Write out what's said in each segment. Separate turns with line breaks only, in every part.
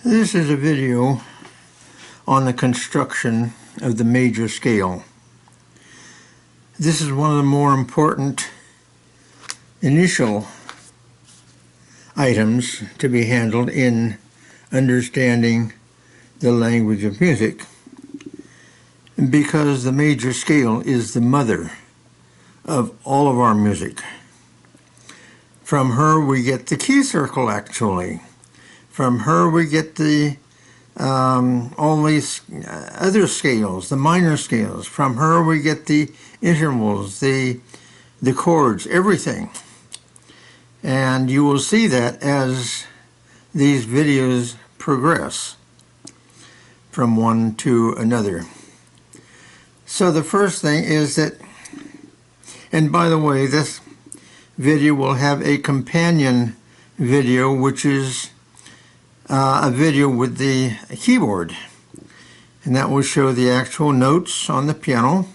This is a video on the construction of the major scale. This is one of the more important initial items to be handled in understanding the language of music, because the major scale is the mother of all of our music. From her we get the key circle, actually. From her we get the all these other scales, the minor scales. From her we get the intervals, the chords, everything. And you will see that as these videos progress from one to another. So the first thing is that, and by the way, this video will have a companion video, which is a video with the keyboard, and that will show the actual notes on the piano,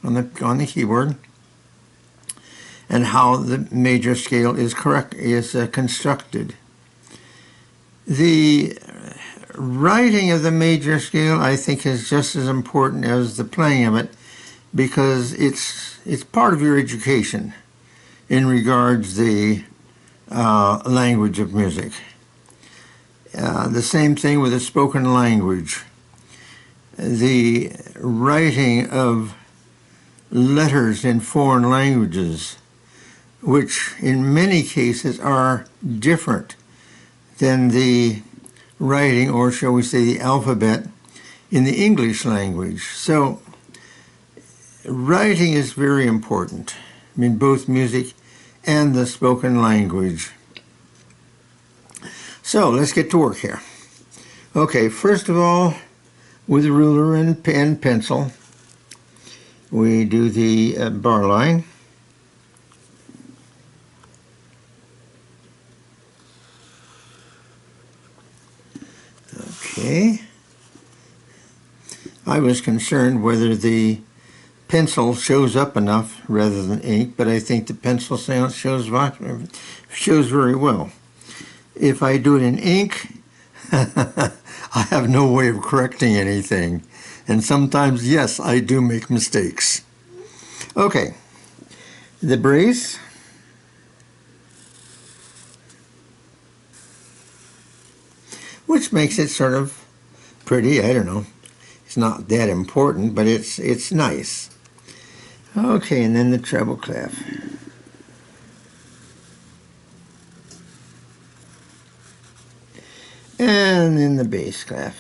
on the keyboard, and how the major scale is constructed. The writing of the major scale, I think, is just as important as the playing of it, because it's part of your education in regards the language of music. The same thing with the spoken language. The writing of letters in foreign languages, which in many cases are different than the writing, or shall we say the alphabet, in the English language. So writing is very important in both music and the spoken language. So let's get to work here. Okay, first of all, with a ruler and pen, pencil, we do the bar line. Okay. I was concerned whether the pencil shows up enough rather than ink, but I think the pencil sound shows very well. If I do it in ink, I have no way of correcting anything. And sometimes, yes, I do make mistakes. Okay, the brace. Which makes it sort of pretty, I don't know. It's not that important, but it's nice. Okay, and then the treble clef. And then the bass clef.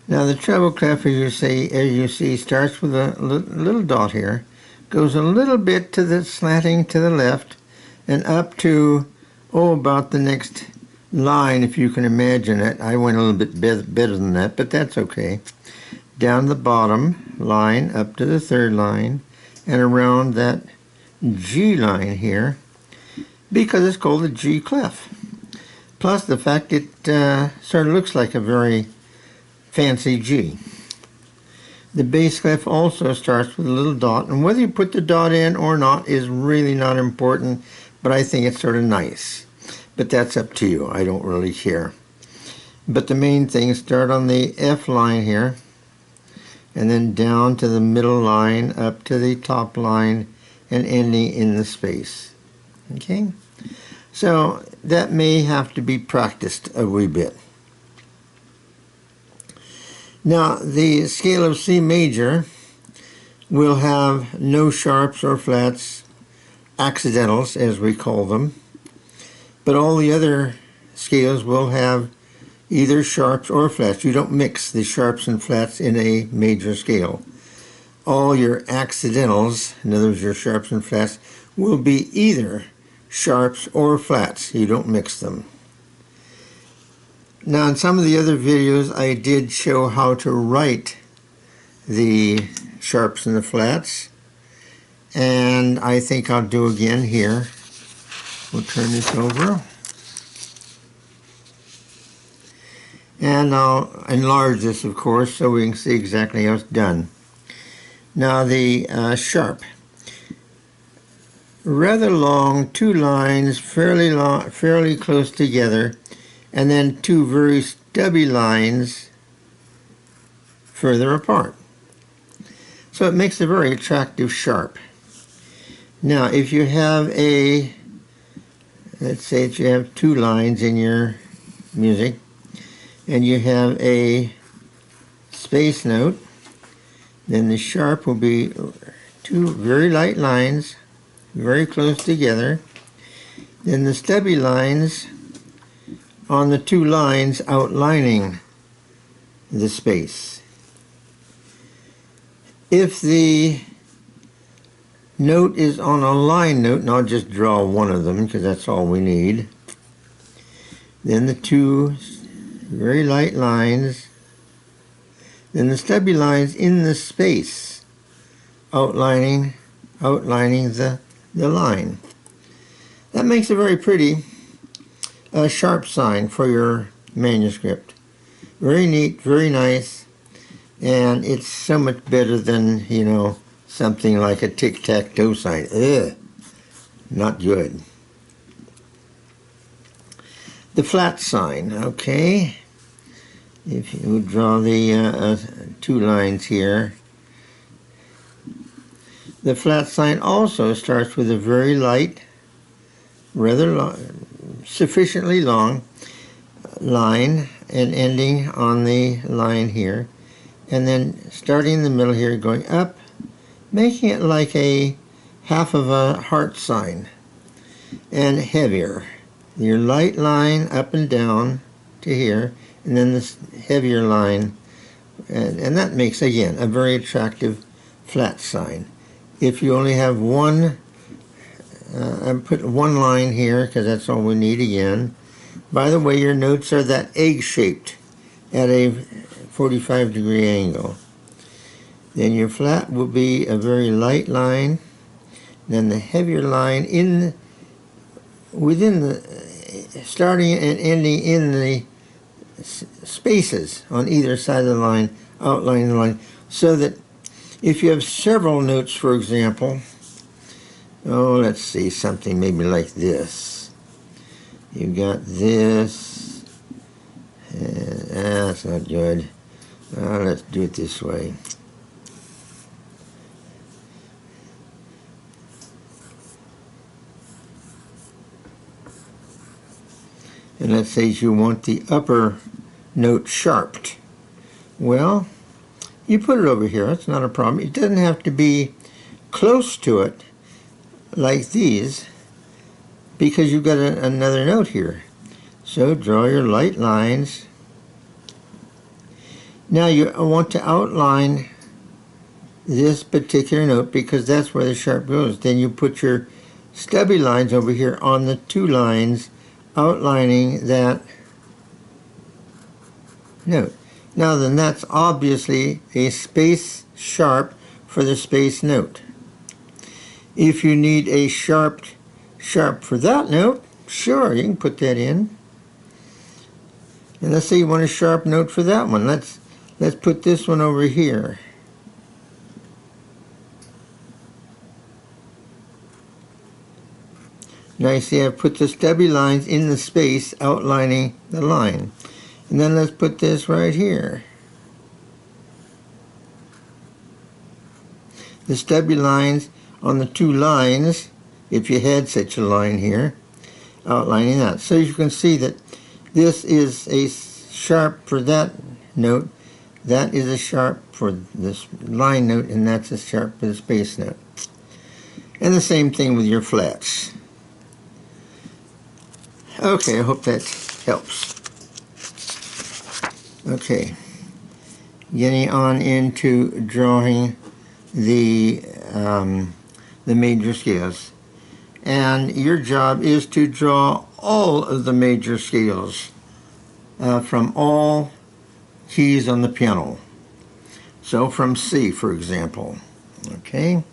Now the treble clef, as you see, starts with a little dot here, goes a little bit to the slanting to the left, and up to about the next line, if you can imagine it. I went a little bit better than that, but that's okay. Down the bottom line, up to the third line, and around that G line here, because it's called the G clef. Plus the fact it sort of looks like a very fancy G. The bass clef also starts with a little dot, and whether you put the dot in or not is really not important, but I think it's sort of nice. But that's up to you. I don't really care. But the main thing is start on the F line here, and then down to the middle line, up to the top line, and ending in the space. Okay? So that may have to be practiced a wee bit. Now, the scale of C major will have no sharps or flats, accidentals as we call them, but all the other scales will have either sharps or flats. You don't mix the sharps and flats in a major scale. All your accidentals, in other words your sharps and flats, will be either sharps or flats. You don't mix them. Now in some of the other videos I did show how to write the sharps and the flats, and I think I'll do again here. We'll turn this over. And I'll enlarge this, of course, so we can see exactly how it's done. Now the sharp. rather long, two lines fairly close together, and then two very stubby lines further apart. So it makes a very attractive sharp. Now, if you have let's say that you have two lines in your music, and you have a space note, then the sharp will be two very light lines, very close together. Then the stubby lines on the two lines outlining the space. If the note is on a line note, and I'll just draw one of them because that's all we need, then the two very light lines, then the stubby lines in the space outlining the line. That makes a very pretty sharp sign for your manuscript. Very neat, very nice, and it's so much better than, you know, something like a tic-tac-toe sign. Ugh, not good. The flat sign, okay. If you draw the two lines here, the flat sign also starts with a very light, rather long, sufficiently long line and ending on the line here, and then starting in the middle here, going up, making it like a half of a heart sign, and heavier. Your light line up and down to here, and then this heavier line, and that makes, again, a very attractive flat sign. If you only have one, I put one line here because that's all we need again. By the way, your notes are that egg-shaped at a 45-degree angle. Then your flat will be a very light line, then the heavier line within the, starting and ending in the spaces on either side of the line, outlining the line, so that if you have several notes, for example, let's see, something maybe like this. You got this, that's not good. Let's do it this way. And let's say you want the upper note sharped. Well, you put it over here, it's not a problem. It doesn't have to be close to it like these, because you've got another note here. So draw your light lines. Now you want to outline this particular note because that's where the sharp goes. Then you put your stubby lines over here on the two lines outlining that note. Now then, that's obviously a space sharp for the space note. If you need a sharp for that note, sure, you can put that in. And let's say you want a sharp note for that one. Let's put this one over here. Now you see I've put the stubby lines in the space outlining the line. And then let's put this right here. The stubby lines on the two lines, if you had such a line here, outlining that. So you can see that this is a sharp for that note, that is a sharp for this line note, and that's a sharp for the space note. And the same thing with your flats. Okay, I hope that helps. Okay, getting on into drawing the major scales. And your job is to draw all of the major scales from all keys on the piano. So from C, for example. Okay.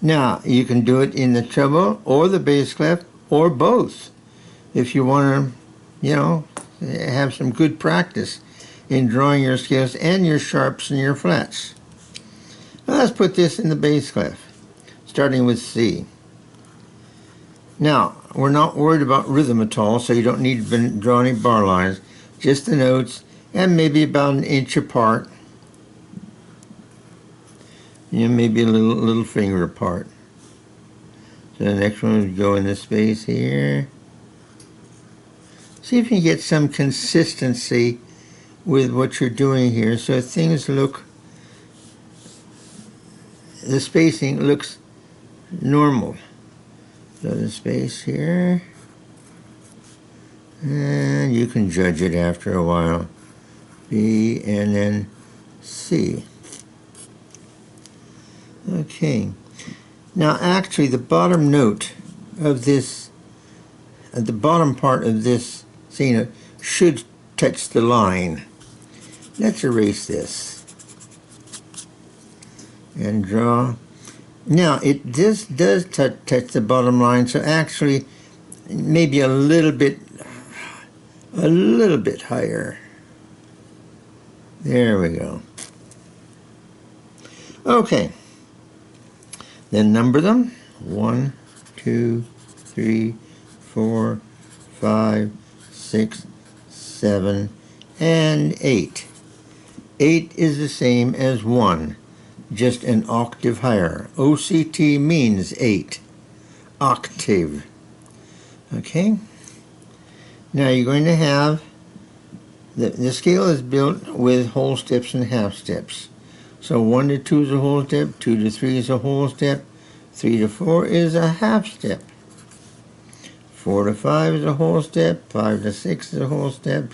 Now, you can do it in the treble or the bass clef or both if you want to, you know, have some good practice in drawing your scales and your sharps and your flats. Now let's put this in the bass clef, starting with C. Now, we're not worried about rhythm at all, so you don't need to draw any bar lines. Just the notes, and maybe about an inch apart. Maybe a little finger apart. So the next one would go in the space here. See if you can get some consistency with what you're doing here, so things look, the spacing looks normal. So the space here, and you can judge it after a while. B and then C. Okay. Now actually the bottom note of this, the bottom part of this C note should touch the line. Let's erase this and draw. Now this does touch the bottom line, so actually maybe a little bit higher. There we go. Okay. Then number them. 1, 2, 3, 4, 5, 6, 7, and 8. 8 is the same as 1, just an octave higher. OCT means 8. Octave. Okay? Now you're going to have, the scale is built with whole steps and half steps. So 1 to 2 is a whole step, 2 to 3 is a whole step, 3 to 4 is a half step, 4 to 5 is a whole step, 5 to 6 is a whole step,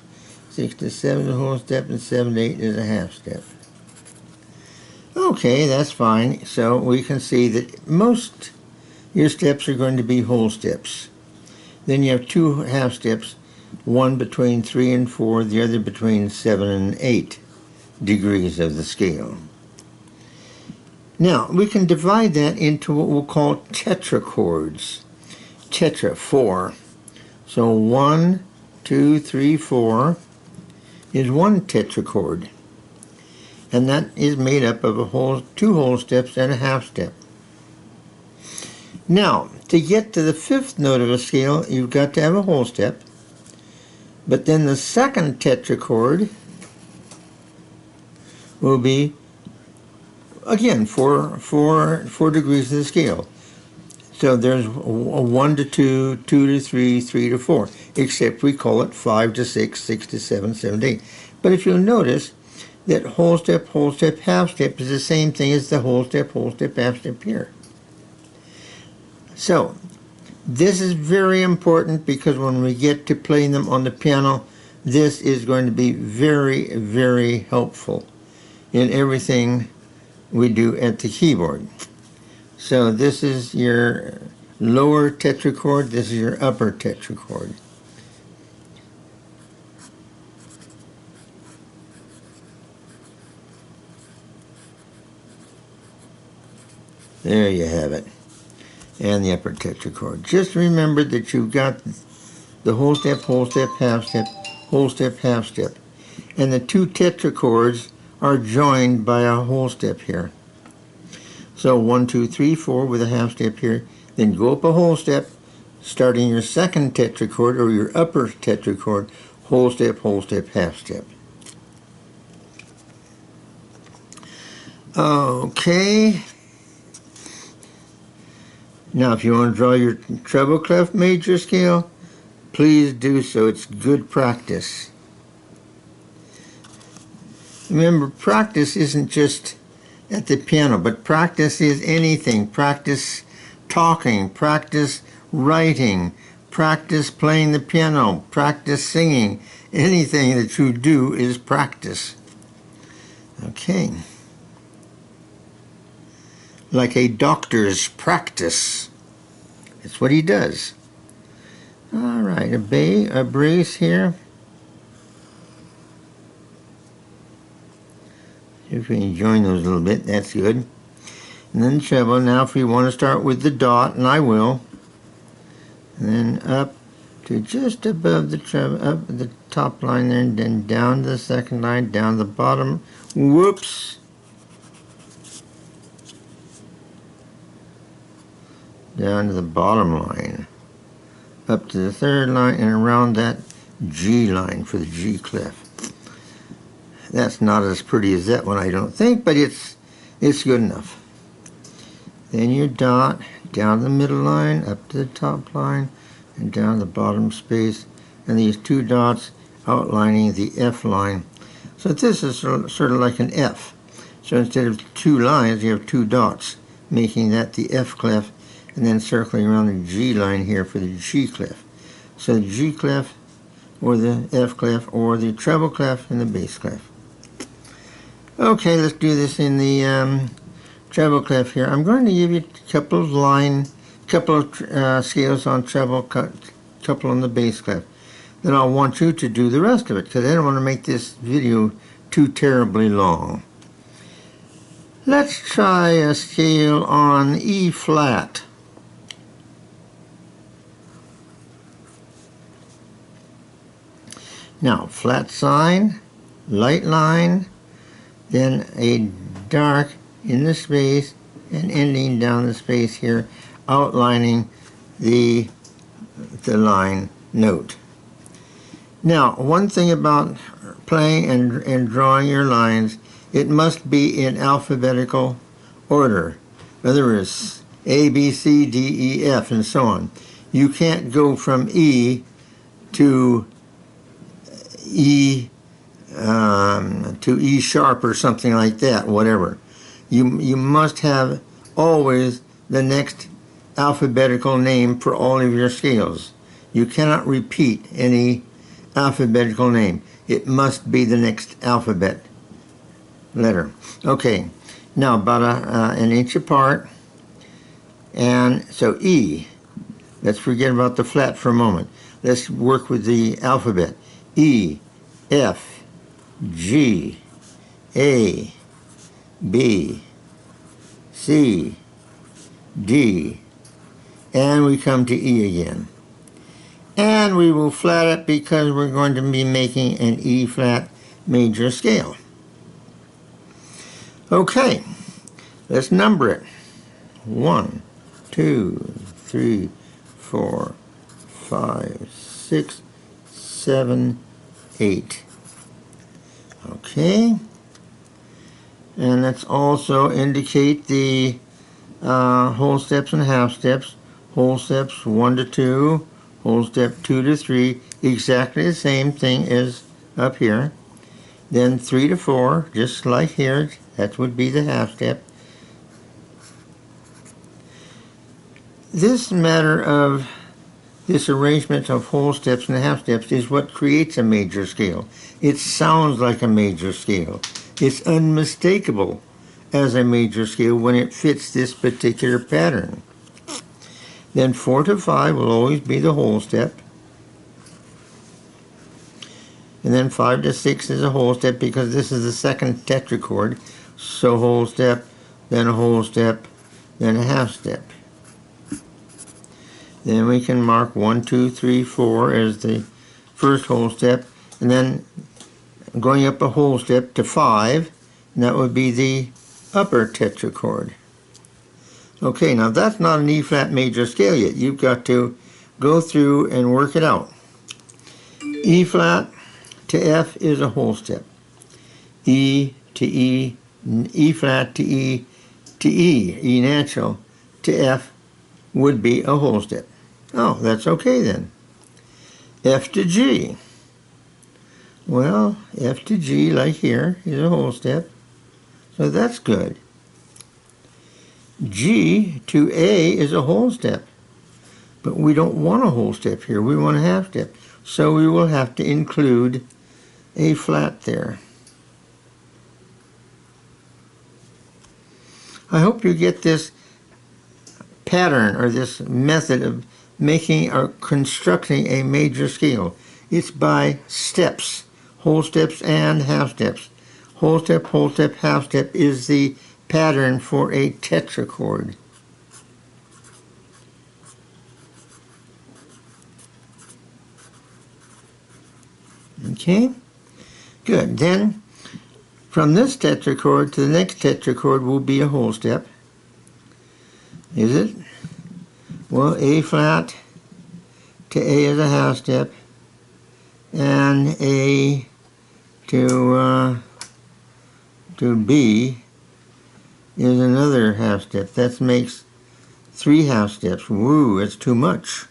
6 to 7 is a whole step, and 7 to 8 is a half step. Okay, that's fine. So we can see that most your steps are going to be whole steps. Then you have 2 half steps, one between 3 and 4, the other between 7 and 8 degrees of the scale. Now, we can divide that into what we'll call tetrachords. Tetra, 4. So 1, 2, 3, 4 is one tetrachord. And that is made up of 2 whole steps and a half step. Now, to get to the 5th note of a scale, you've got to have a whole step. But then the second tetrachord will be, again, 4 degrees of the scale. So there's a 1 to 2, 2 to 3, 3 to 4, except we call it 5 to 6, 6 to 7, 7 to 8. But if you'll notice that whole step, half step is the same thing as the whole step, half step here. So this is very important because when we get to playing them on the piano, this is going to be very, very helpful in everything we do at the keyboard. So this is your lower tetrachord, this is your upper tetrachord. There you have it. And the upper tetrachord. Just remember that you've got the whole step, half step, whole step, half step. And the 2 tetrachords are joined by a whole step here. So 1, 2, 3, 4 with a half step here. Then go up a whole step, starting your second tetrachord or your upper tetrachord, whole step, half step. Okay. Now if you want to draw your treble clef major scale, please do so. It's good practice. Remember, practice isn't just at the piano, but practice is anything. Practice talking, practice writing, practice playing the piano, practice singing. Anything that you do is practice. Okay. Like a doctor's practice. It's what he does. All right, a brace here. See if we can join those a little bit. That's good. And then treble. Now if we want to start with the dot, and I will, and then up to just above the treble, up the top line there, and then down to the second line, down the bottom. Whoops. Down to the bottom line. up to the third line and around that G line for the G clef. That's not as pretty as that one, I don't think, but it's good enough. Then your dot down the middle line, up to the top line, and down the bottom space, and these two dots outlining the F line. So this is sort of like an F. So instead of two lines, you have two dots, making that the F clef, and then circling around the G line here for the G clef. So the G clef, or the F clef, or the treble clef, and the bass clef. Okay, let's do this in the treble clef here. I'm going to give you a couple of scales on treble, couple on the bass clef. Then I'll want you to do the rest of it, because I don't want to make this video too terribly long. Let's try a scale on E flat. Now, flat sign, light line, then a dark in the space, and ending down the space here, outlining the line note. Now, one thing about playing and drawing your lines, it must be in alphabetical order. Whether it's A, B, C, D, E, F, and so on. You can't go from E to E sharp or something like that, whatever. You must have always the next alphabetical name for all of your scales. You cannot repeat any alphabetical name. It must be the next alphabet letter. Okay, now about an inch apart, and so E. Let's forget about the flat for a moment. Let's work with the alphabet. E, F, G, A, B, C, D, and we come to E again. And we will flat it because we're going to be making an E flat major scale. Okay, let's number it. 1, 2, 3, 4, 5, 6, 7, 8. Okay, and let's also indicate the whole steps and half steps. Whole steps 1 to 2, whole step 2 to 3, exactly the same thing as up here. Then 3 to 4, just like here, that would be the half step. This matter of this arrangement of whole steps and half steps is what creates a major scale. It sounds like a major scale. It's unmistakable as a major scale when it fits this particular pattern. Then 4 to 5 will always be the whole step. And then 5 to 6 is a whole step because this is the second tetrachord. So whole step, then a whole step, then a half step. Then we can mark 1, 2, 3, 4 as the first whole step, and then going up a whole step to 5, and that would be the upper tetrachord. Okay, now that's not an E flat major scale yet. You've got to go through and work it out. E flat to F is a whole step. E to E, E flat to E E natural to F would be a whole step. Oh, that's okay then. F to G. Well, F to G, like here, is a whole step. So that's good. G to A is a whole step. But we don't want a whole step here. We want a half step. So we will have to include a flat there. I hope you get this pattern or this method of making or constructing a major scale. It's by steps, whole steps and half steps. Whole step, half step is the pattern for a tetrachord. Okay, good. Then from this tetrachord to the next tetrachord will be a whole step. Is it? Well, A flat to A is a half step, and A to B is another half step. That makes 3 half steps. Woo, it's too much.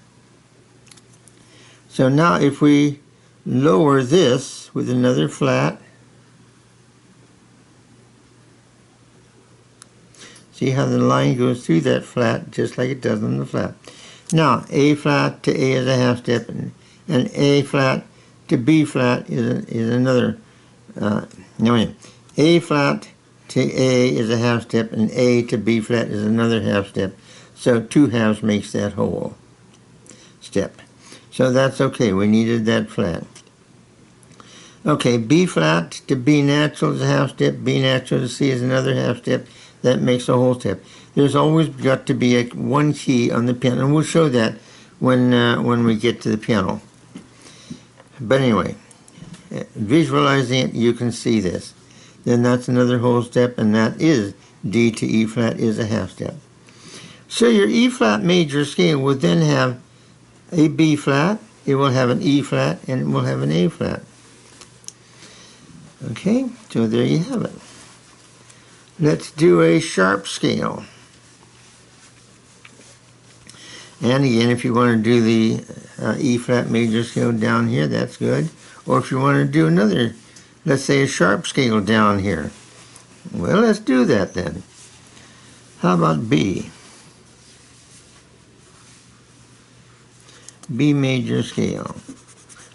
So now if we lower this with another flat, see how the line goes through that flat just like it does on the flat. Now A flat to A is a half step, and A flat to B flat is another. A flat to A is a half step, and A to B flat is another half step. So 2 halves makes that whole step. So that's okay. We needed that flat. Okay, B flat to B natural is a half step. B natural to C is another half step. That makes a whole step. There's always got to be one key on the piano, and we'll show that when we get to the piano. But anyway, visualizing it, you can see this. Then that's another whole step, and that is D to E flat is a half step. So your E flat major scale will then have a B flat, it will have an E flat, and it will have an A flat. Okay, so there you have it. Let's do a sharp scale. And again, if you want to do the E flat major scale down here, that's good. Or if you want to do another, let's say a sharp scale down here. Well, let's do that then. How about B? B major scale.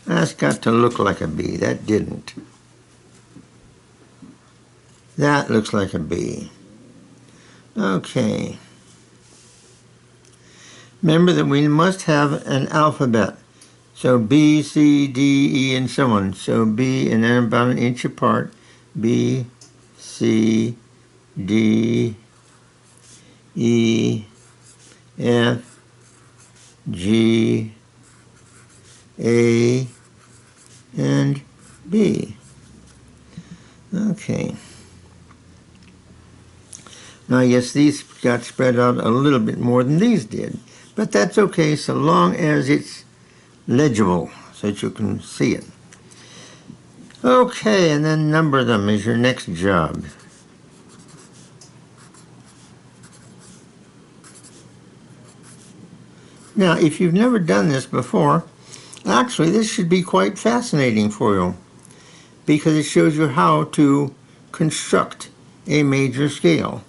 That's got to look like a B. That didn't. That looks like a B. Okay. Remember that we must have an alphabet. So B, C, D, E, and so on. So B, and then about an inch apart. B, C, D, E, F, G, A, and B. Okay. Now, yes, these got spread out a little bit more than these did, but that's okay so long as it's legible so that you can see it. Okay, and then number them is your next job. Now, if you've never done this before, actually this should be quite fascinating for you because it shows you how to construct a major scale.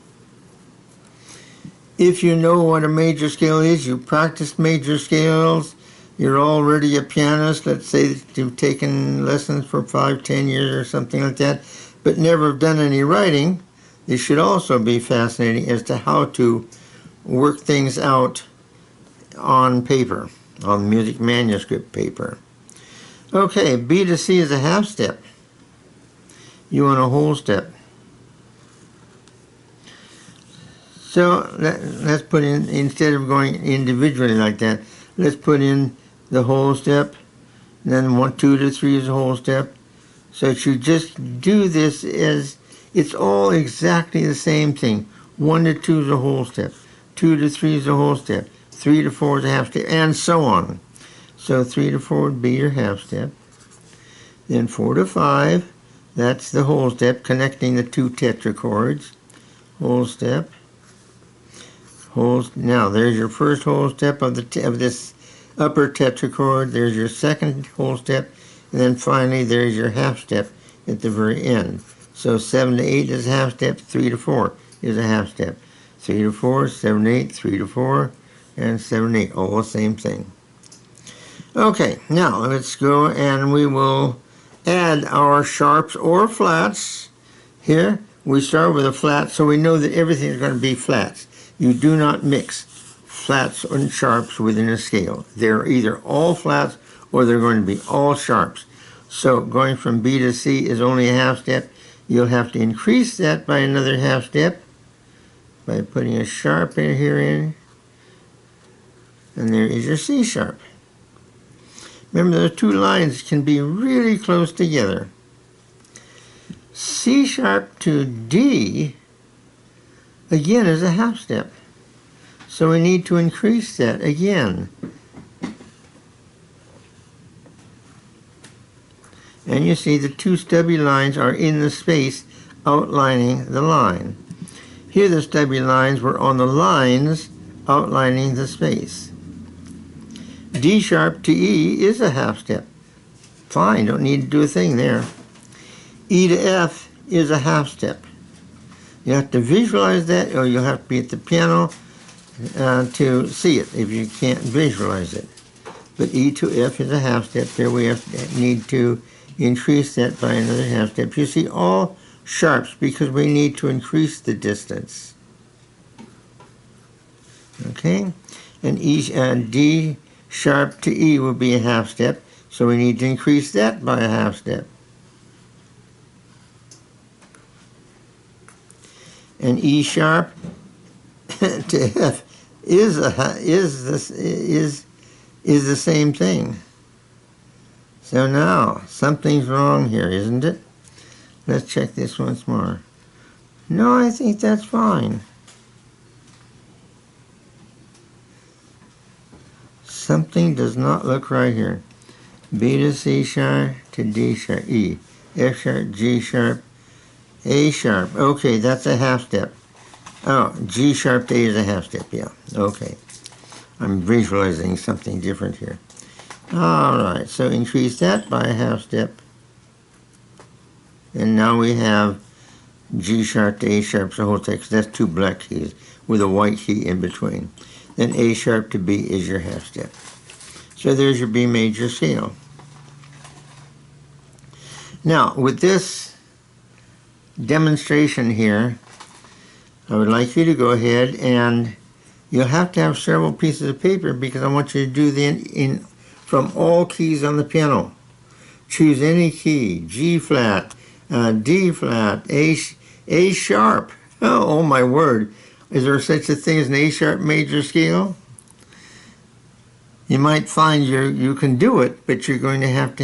If you know what a major scale is, you practiced major scales, you're already a pianist, let's say that you've taken lessons for 5-10 years or something like that, but never done any writing, this should also be fascinating as to how to work things out on paper, on music manuscript paper. Okay, B to C is a half step. You want a whole step. So let's put in, instead of going individually like that, let's put in the whole step, and then 1, 2 to 3 is a whole step. So that you just do this as it's all exactly the same thing. 1 to 2 is a whole step, 2 to 3 is a whole step, 3 to 4 is a half step, and so on. So 3 to 4 would be your half step. Then 4 to 5, that's the whole step, connecting the 2 tetrachords. Whole step. Now there's your first whole step of this upper tetrachord. There's your second whole step, and then finally there's your half step at the very end. So 7 to 8 is a half step. 3 to 4 is a half step. 3 to 4, 7 to 8, 3 to 4, and 7 to 8, all the same thing. Okay, now let's go and we will add our sharps or flats. Here we start with a flat, so we know that everything is going to be flats. You do not mix flats and sharps within a scale. They're either all flats or they're going to be all sharps. So going from B to C is only a half step. You'll have to increase that by another half step by putting a sharp in here in, and there is your C sharp. Remember, the 2 lines can be really close together. C sharp to D again is a half step. So we need to increase that again. And you see the two stubby lines are in the space outlining the line. Here the stubby lines were on the lines outlining the space. D sharp to E is a half step. Fine, don't need to do a thing there. E to F is a half step. You have to visualize that, or you'll have to be at the piano to see it if you can't visualize it. But E to F is a half step. There we need to increase that by another half step. You see all sharps because we need to increase the distance. Okay? And D sharp to E will be a half step, so we need to increase that by a half step. And E sharp to F is the same thing. So now something's wrong here, isn't it? Let's check this once more. No, I think that's fine. Something does not look right here. B to C sharp to D sharp, E, F sharp, G sharp, A sharp. Okay, that's a half step. Oh, G sharp to A is a half step, yeah. Okay. I'm visualizing something different here. All right, so increase that by a half step. And now we have G sharp to A sharp, the whole text. That's two black keys with a white key in between. Then A sharp to B is your half step. So there's your B major scale. Now, with this demonstration here, I would like you to go ahead and you'll have to have several pieces of paper because I want you to do the from all keys on the piano. Choose any key, G flat, D flat, A sharp. Oh my word. Is there such a thing as an A sharp major scale? You might find you can do it, but you're going to have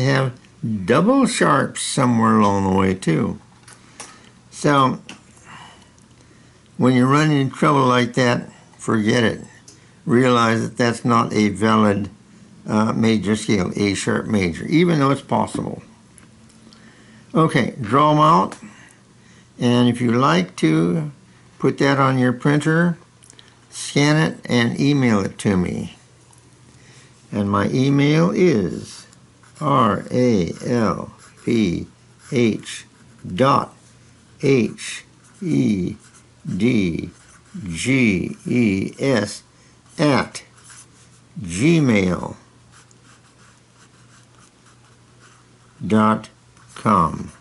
double sharps somewhere along the way too. So when you're running into trouble like that, forget it. Realize that that's not a valid major scale, A sharp major, even though it's possible. Okay, draw them out, and if you like to, put that on your printer, scan it, and email it to me. And my email is ralphedges@gmail.com.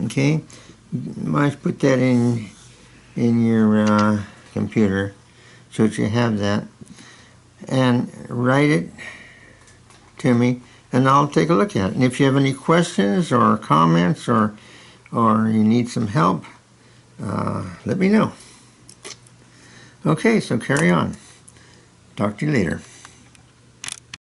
Okay, you might put that in your computer so that you have that, and write it to me, and I'll take a look at it. And if you have any questions or comments or you need some help, let me know. Okay, so carry on. Talk to you later.